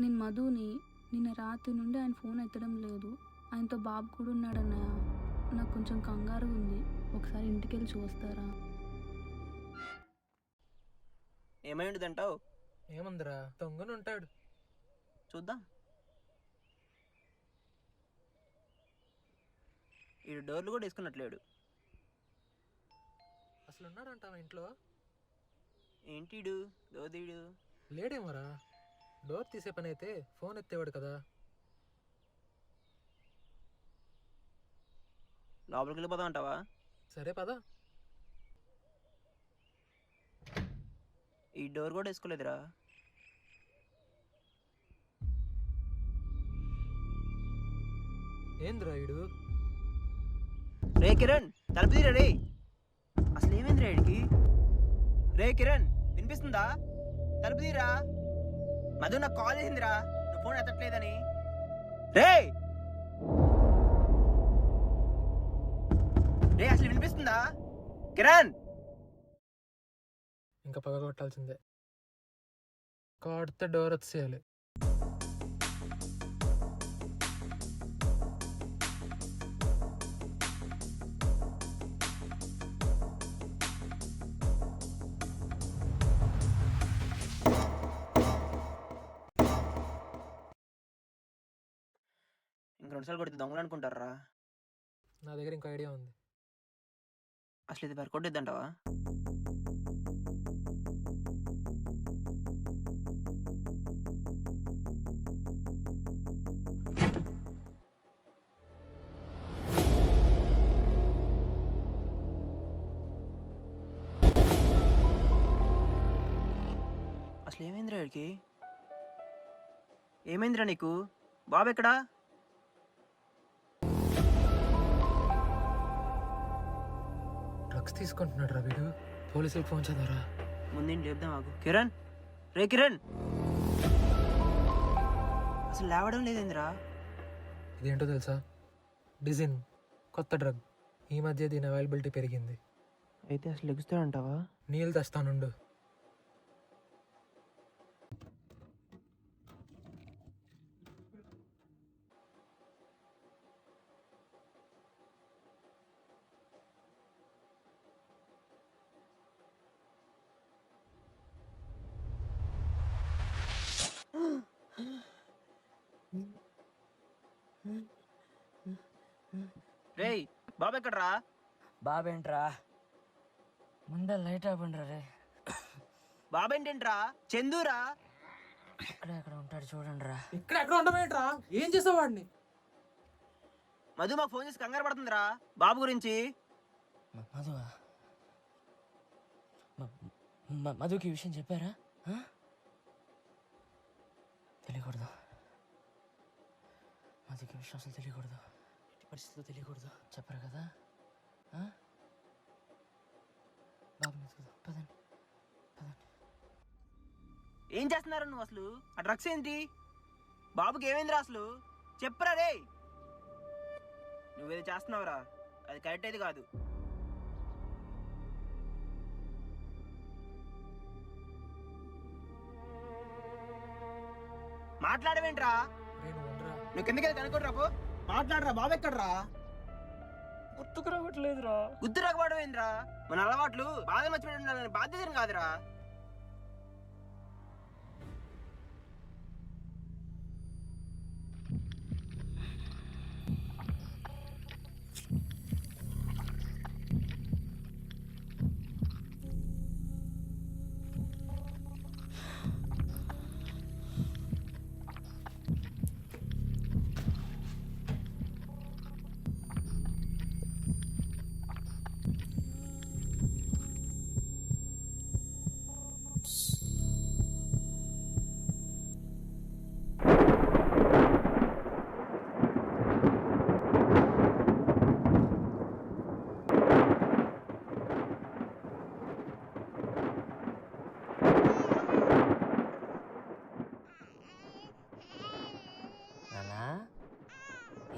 నేను మధుని. నిన్న రాత్రి నుండి ఆయన ఫోన్ ఎత్తడం లేదు. ఆయనతో బాబు కూడా ఉన్నాడన్నయ్య. నాకు కొంచెం కంగారు ఉంది. ఒకసారి ఇంటికి వెళ్ళి చూస్తారా? ఏమై ఉంటుందంటావు? ఏముందిరా, దొంగను ఉంటాడు. చూద్దాం. ఈ డోర్లు కూడా వేసుకున్నట్లేడు. అసలు ఉన్నాడంటావా ఇంట్లో? ఏంటిడు దోదీడు? లేడేమోరా. డోర్ తీసే పని అయితే ఫోన్ ఎత్తేవాడు కదా. లోపలికి వెళ్ళిపోదాం అంటావా? సరే పదా. ఈ డోర్ కూడా వేసుకోలేదురా. ఏందిరా ఈడు? రే కిరణ్, తలుపు తీరా రే. అసలు ఏమైంది రేడికి? రే కిరణ్, వినిపిస్తుందా? తలుపు తీరా. మధు నాకు కాల్ చేసిందిరా, నువ్వు ఫోన్ ఎత్తట్లేదని. రే రే, అసలు వినిపిస్తుందా? కిరణ్, ఇంకా పగ కొట్టాల్సిందే. కొడితే డోర్ వచ్చేయాలి. ఇంక రెండుసార్లు కొడితే దొంగలు అనుకుంటారా? నా దగ్గర ఇంకో ఐడియా ఉంది. అసలు ఇది వర్కౌట్ ఇద్దంటావా? అసలు ఏమైందిరా వీడికి? ఏమైందిరా నీకు? బాబు ఎక్కడా? డ్రగ్స్ తీసుకుంటున్నాడు రా వీడు. పోలీసులకు ఫోన్ చేద్దారా? ముందేం లేపుదాం ఆగు. కిరణ్, రే కిరణ్, అసలు లేవడం లేదేంద్రా? ఇదేంటో తెలుసా? డిజిన్, కొత్త డ్రగ్. ఈ మధ్య దీని అవైలబిలిటీ పెరిగింది. అయితే అసలు లెగుస్తాడంటావా? నీళ్ళు తెస్తానుండు. రేయ్, బాబు ఎక్కడరా? బాబేంట్రా? ముందే లైట్ ఆపండి రే. బాబేంటేంట్రా? చందూరా? ఎక్కడ ఉంటాడు చూడండి రా. ఇక్కడ ఎక్కడ ఉండమేంట్రా? ఏం చేసావు వాడిని? మధు మాకు ఫోన్ చేసి కంగారు పడుతుందిరా బాబు గురించి. మధువా? మధుకి ఈ విషయం చెప్పారా? తెలియకూడదు. మధుకి విషయం అసలు తెలియకూడదు. ఎట్టి పరిస్థితుల్లో తెలియకూడదు. చెప్పరు కదా? బాబు మెతుకుదాం. పదండి పదండి. ఏం చేస్తున్నారు నువ్వు? అసలు ఆ డ్రగ్స్ ఏంటి? బాబుకి ఏమైందిరా అసలు? చెప్పరా రే. నువ్వేది చేస్తున్నావురా, అది కరెక్ట్ అయితే కాదు. మాట్లాడవేంట్రా? నువ్వు కిందకి కనుక్కోరా. మాట్లాడరా. బాబు ఎక్కడరా? గుర్తుకు రావట్లేదురా. గుర్తు రాకపోవడం ఏంద్రా? మన అలవాట్లు బాగా మర్చిపెట్టిన బాధ్యత కాదురా.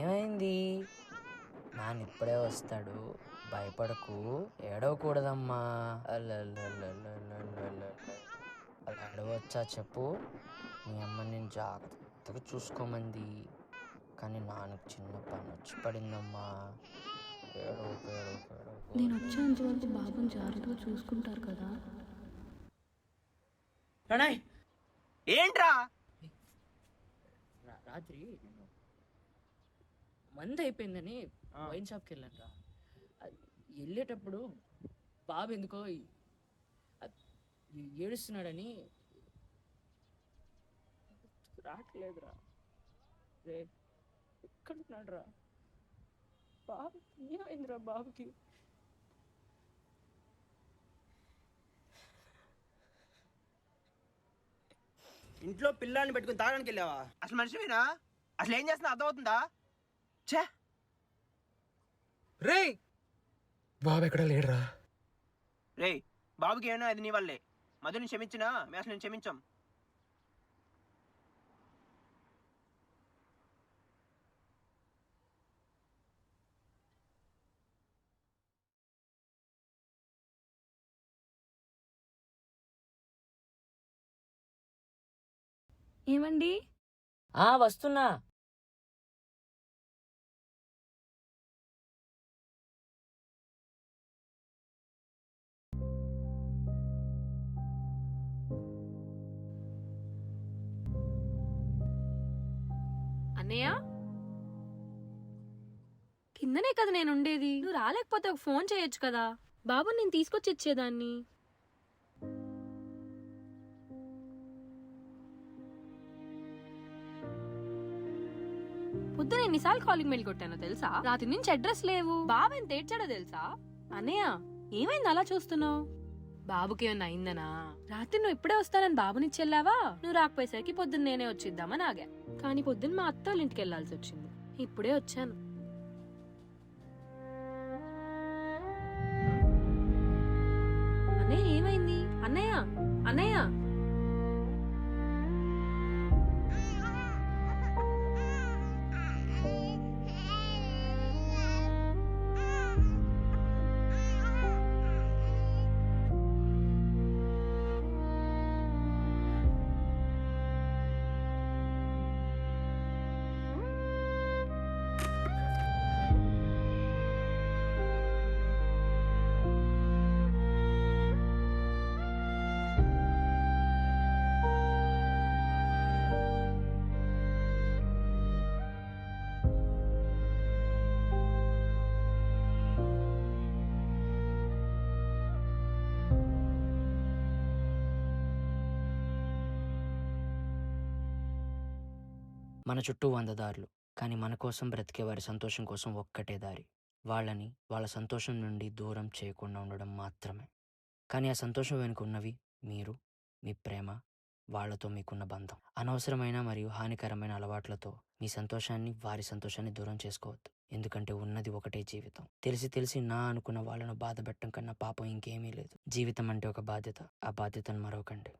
ఏమైంది? నాన్న ఇప్పుడే వస్తాడు, భయపడకు, ఏడవకూడదమ్మా. అలా ఏడవచ్చా చెప్పు? మీ అమ్మ నేను జాగ్రత్తగా చూసుకోమంది, కానీ నాన్నకు చిన్న పని వచ్చి పడిందమ్మా. ఏడవకు, ఏడవకు, ఏడవకు. నేను వచ్చేంత వరకు బాబుని జాగ్రత్తగా చూసుకుంటారు కదా. ప్రణయ్, ఏంట్రా? రాత్రి నేను మంది అయిపోయిందని వైన్ షాప్కి వెళ్ళాను రా. వెళ్ళేటప్పుడు బాబు ఎందుకో ఏడుస్తున్నాడని రావట్లేదురా. రే ఎక్కడున్నాడు రా బాబు? ఏమైందిరా బాబుకి? ఇంట్లో పిల్లాన్ని పెట్టుకుని తాగడానికి వెళ్ళావా? అసలు మనిషివేనా? అసలు ఏం చేస్తున్నా అర్థమవుతుందా? ఛే! రే బాబు ఎక్కడ లేడురా. రేయ్, బాబుకి ఏమైనా అది నీ వల్లే. మధుని క్షమించినా మేము అసలు నేను క్షమించాం. ఏమండి? వస్తున్నా. అన్నయ్య, కిందనే కదా నేను ఉండేది. నువ్వు రాలేకపోతే ఒక ఫోన్ చేయొచ్చు కదా. బాబుని నేను తీసుకొచ్చి ఇచ్చేదాన్ని. పొద్దున ఎన్నిసార్లు కాలింగ్ మెయిల్ కొట్టానో తెలుసా? రాత్రి నుంచి అడ్రస్ లేవు. బాబు ఎంత ఏడ్చాడో తెలుసా? అన్నయ్య, ఏమైంది అలా చూస్తున్నావు? బాబుకి ఏమన్నా అయిందనా? రాత్రి నువ్వు ఇప్పుడే వస్తానని బాబునిచ్చి వెళ్ళావా? నువ్వు రాకపోయేసరికి పొద్దున్న నేనే వచ్చిద్దామని ఆగా. కానీ పొద్దున్న మా అత్త వాళ్ళ ఇంటికి వెళ్లాల్సి వచ్చింది. ఇప్పుడే వచ్చాను. అన్నయ్య, ఏమైంది? అన్నయ్య, అన్నయ్య. మన చుట్టూ 100 దారులు, కానీ మన కోసం బ్రతికే వారి సంతోషం కోసం ఒక్కటే దారి. వాళ్ళని వాళ్ళ సంతోషం నుండి దూరం చేయకుండా ఉండడం మాత్రమే. కానీ ఆ సంతోషం వెనుక ఉన్నవి మీరు, మీ ప్రేమ, వాళ్ళతో మీకున్న బంధం. అనవసరమైన మరియు హానికరమైన అలవాట్లతో మీ సంతోషాన్ని, వారి సంతోషాన్ని దూరం చేసుకోవద్దు. ఎందుకంటే ఉన్నది ఒకటే జీవితం. తెలిసి తెలిసి నా అనుకున్న వాళ్ళను బాధ పెట్టడం కన్నా పాపం ఇంకేమీ లేదు. జీవితం అంటే ఒక బాధ్యత. ఆ బాధ్యతను మరొకండి.